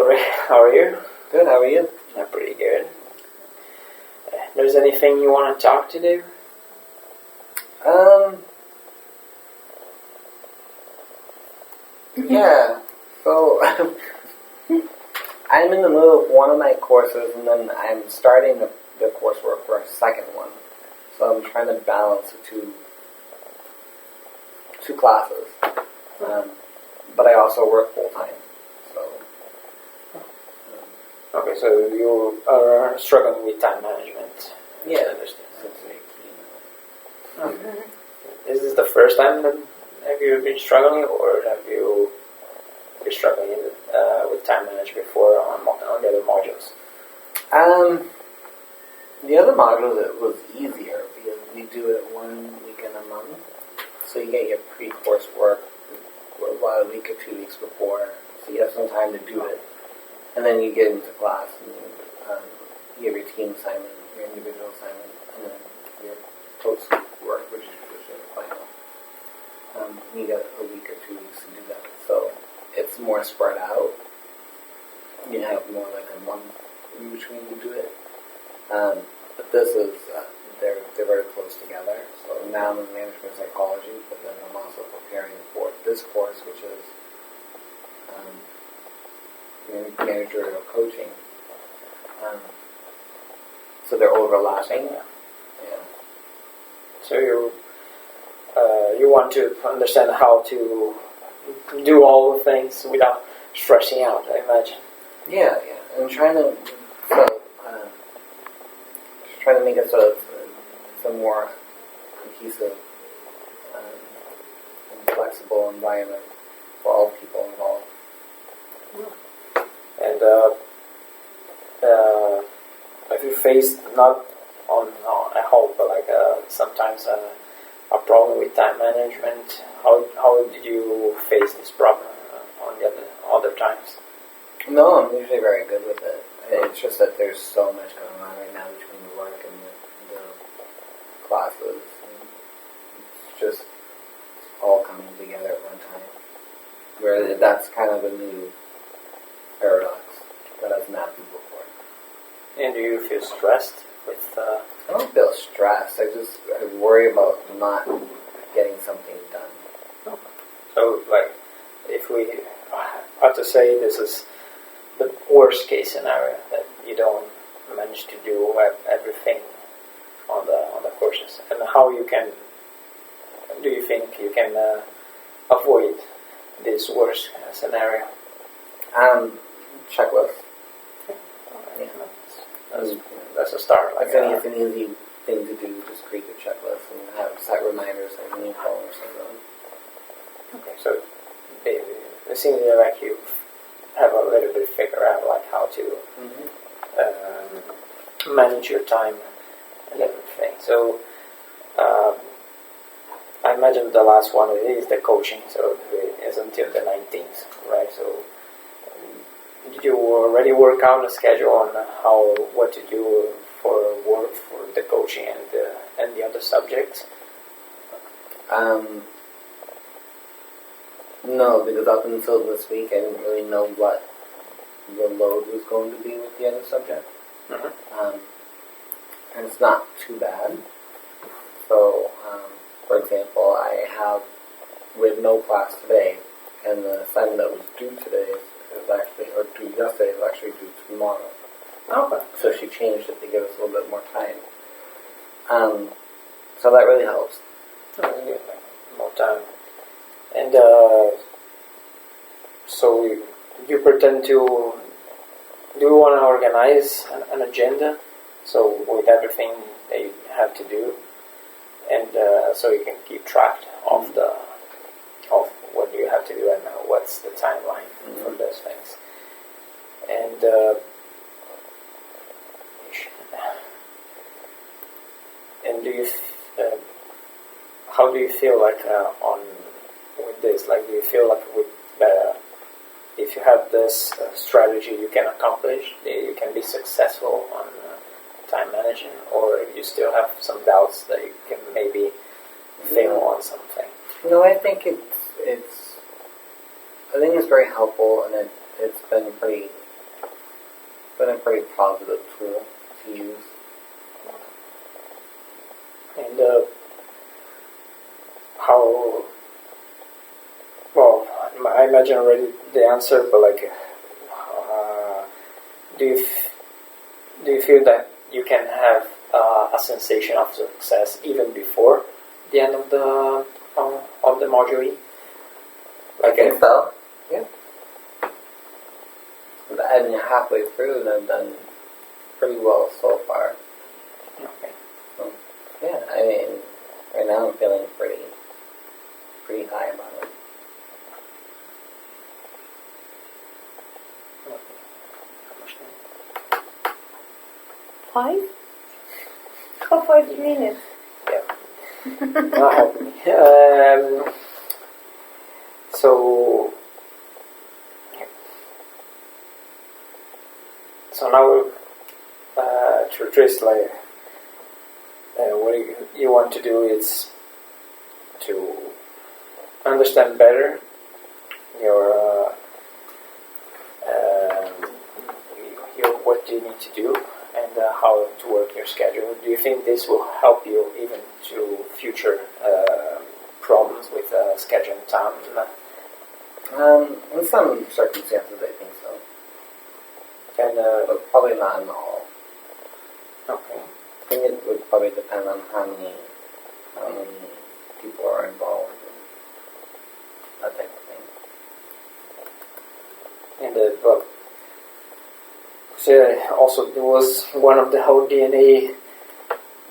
Hello, Rick. How are you? Good, how are you? I'm pretty good. There's anything you want to talk to do? Yeah. So, I'm in the middle of one of my courses, and then I'm starting the coursework for a second one. So I'm trying to balance the two classes. But I also work full time. So. Okay, so you are struggling with time management. Yeah, I understand. Okay. Is this the first time that have you been struggling, or have you been struggling with time management before on the other modules? The other module that was easier because we do it 1 week in a month. So you get your pre-course work about a week or 2 weeks before, so you have some time to do it. And then you get into class and you have your team assignment, your individual assignment, and then your post work, which is your final. You get a week or 2 weeks to do that. So it's more spread out. You have more like a month in between you do it. But this is, they're very close together. So now I'm in management psychology, but then I'm also preparing for this course, which is managerial coaching. So they're overlapping. Yeah. So you want to understand how to do all the things without stressing out, I imagine. Yeah. I'm trying to make it so it's a more cohesive and flexible environment for all people involved. And have you faced, not at home, but like sometimes a problem with time management? How did you face this problem on the other times? No, I'm usually very good with it. It's just that there's so much going on right now between the work and the classes. And it's just all coming together at one time. Where that's kind of a new paradox that hasn't happened before. And do you feel stressed with... I don't feel stressed. I worry about not getting something done. Okay. So, like, if we have to say this is the worst case scenario, that you don't manage to do everything on the courses, and how do you think you can avoid this worst scenario? Checklist. Okay. Yeah. That's a start. Like it's an easy thing to do. Just create a checklist and have set reminders on your phone or something. Okay, so it seems like you have a little bit figure out like how to manage your time and everything. So I imagine the last one is the coaching. So it is until the 19th, right? So did you already work out a schedule on what to do for work for the coaching and the other subjects? No, because up until this week I didn't really know what the load was going to be with the other subject. Mm-hmm. And it's not too bad. So, for example, we have no class today, and the assignment that was due today or due yesterday is actually due tomorrow. Okay. So she changed it to give us a little bit more time. So that really helps. That's good. More time. And so you pretend to... Do you want to organize an agenda? So with everything that you have to do, and so you can keep track of what you have to do and what's the timeline for those things. And do you how do you feel like with this? Like, do you feel like with if you have this strategy, you can accomplish, you can be successful on time management, or if you still have some doubts that you can maybe fail on something? No, I think it's very helpful, and it's been pretty been a pretty positive tool to use. And how? Well, I imagine already the answer, but like, do you feel that you can have a sensation of success even before the end of the module E? I think so. Yeah. And halfway through, and I've done pretty well so far. Okay. So, yeah, I mean, right now I'm feeling pretty high about it. Five? How far do you mean it? Yeah. Not help me. So now to address like what you want to do is to understand better your what you need to do and how to work your schedule. Do you think this will help you even to future problems with scheduling time? In some circumstances, I think so. And But probably not in all. okay. I think it would probably depend on how many people are involved and that type of thing. And well, so also there was one of the whole DNA.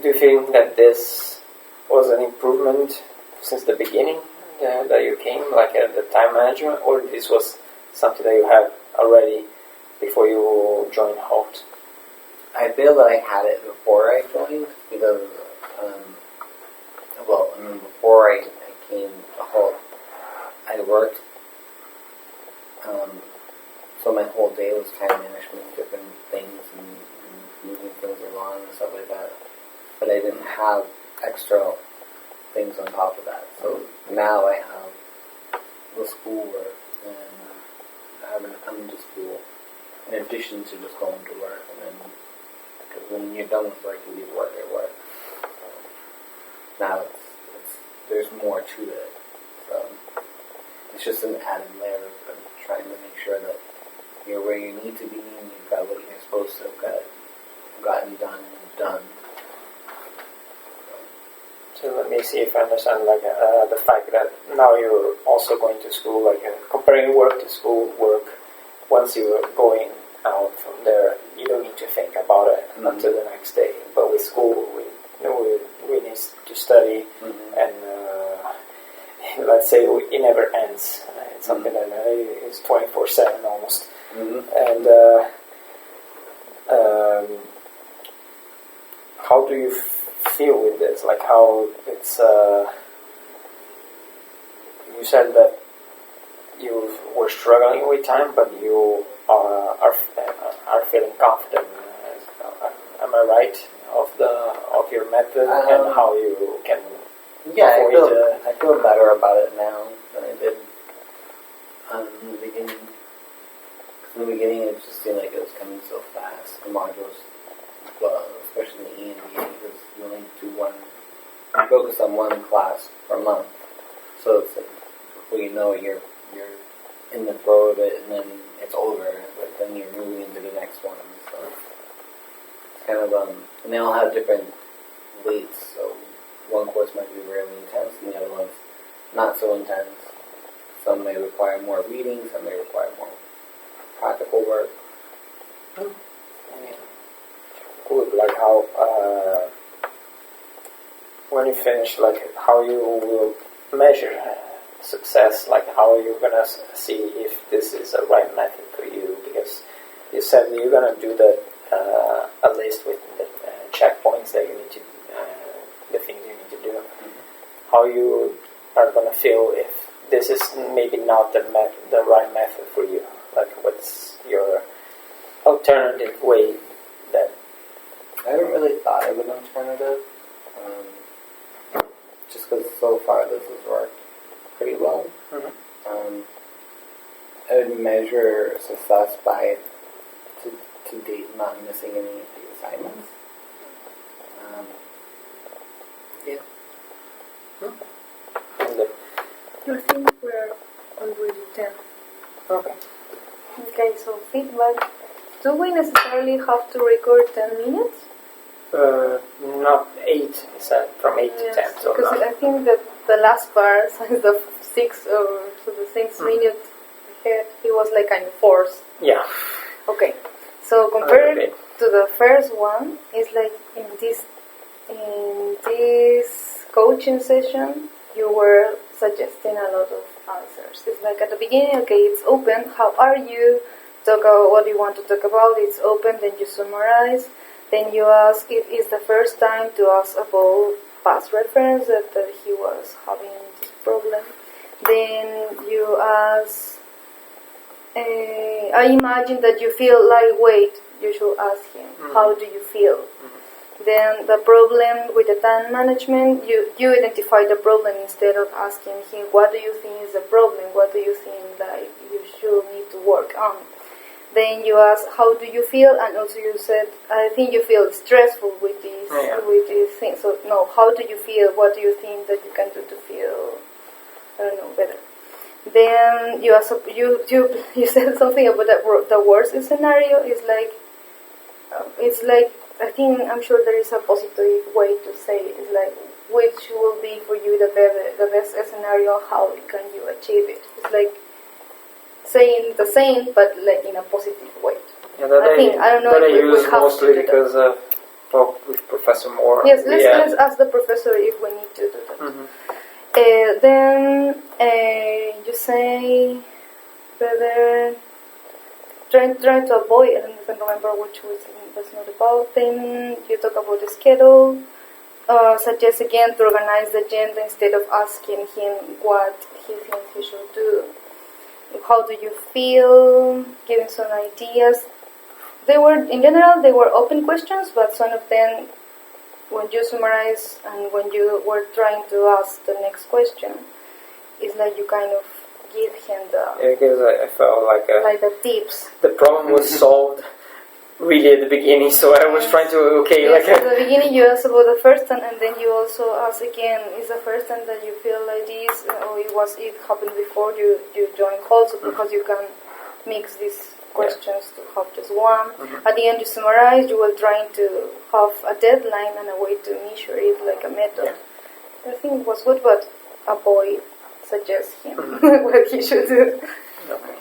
Do you think that this was an improvement since the beginning that you came, like the time management, or this was something that you had already before you joined HALT? I feel that I had it before I joined because, before I came to HALT, I worked. So my whole day was time management, different things and moving things along and stuff like that. But I didn't have extra things on top of that. So now I have the schoolwork and having to come to school in addition to just going to work. And then, because when you're done with work, you leave work at work. So now there's more to it. So it's just an added layer of trying to make sure that you're where you need to be and you've got what you're supposed to have gotten done and done. So let me see if I understand, like the fact that now you're also going to school, like comparing work to school work. Once you're going out from there, you don't need to think about it until the next day. But with school, we need to study, and let's say it never ends. It's something that is 24/7 almost. And how do you feel with this? Like how it's you said that you were struggling with time, but you are feeling confident. Am I right of your method and how you can? Yeah, avoid, I feel better about it now than I did in the beginning. In the beginning, it just seemed like it was coming so fast. The modules, well, especially the E and D, because you only do you focus on one class per month. So it's like, before you know it, you're in the throw of it, and then it's over. But then you're moving into the next one. So it's kind of and they all have different weights. So one course might be really intense, and the other one's not so intense. Some may require more reading. Some may require more practical work. Good, like how when you finish, like how you will measure success, like how are you gonna see if this is a right method for you? Because you said you're gonna do a list with the checkpoints that you need to, the things you need to do. How you are gonna feel if this is maybe not the right method for you? Like what's your alternative way that? I haven't really thought of an alternative, just because so far this has worked pretty well. I would measure success by to to date not missing any of the assignments. Yeah. And I think we're already 10. okay. Okay, so feedback. Do we necessarily have to record 10 minutes? Not 8, said from 8 to 10. So because not. I think that the last part, the 6 or so the 6 minute he was like kind of forced. Yeah. Okay, so compared to the first one, it's like in this coaching session, you were suggesting a lot of answers. It's like at the beginning, okay, it's open. How are you? Talk about what you want to talk about. It's open. Then you summarize. Then you ask if it's the first time to ask about past reference that he was having this problem. Then you ask. I imagine that you feel lightweight. You should ask him, how do you feel? Then the problem with the time management, you identify the problem instead of asking him, what do you think is the problem? What do you think that you should need to work on? Then you ask, how do you feel? And also you said, I think you feel stressful with this, with this thing. So no, how do you feel? What do you think that you can do to feel, I don't know, better? Then you ask, you said something about the worst scenario. It's like I think I'm sure there is a positive way to say it. It's like which will be for you the best scenario. How can you achieve it? It's like saying the same, but like in a positive way. Yeah, I don't know if I we use have mostly to do because with Professor Moore. Yes, let's ask the professor if we need to do that. Then you say whether trying to avoid. I don't even remember which was not about. Then you talk about the schedule. Suggest again to organize the agenda instead of asking him what he thinks he should do. How do you feel? Giving some ideas. In general, they were open questions, but some of them, when you summarize and when you were trying to ask the next question, it's like you kind of give him because I felt like the tips. The problem was solved really at the beginning, so I was trying to at the beginning you asked about the first time, and then you also ask again, is the first time that you feel like this, or it happened before you joined calls, because you can mix these questions to have just one. At the end you summarize, you were trying to have a deadline and a way to measure it, like a method. I think it was good, but a boy suggests him what he should do. Okay.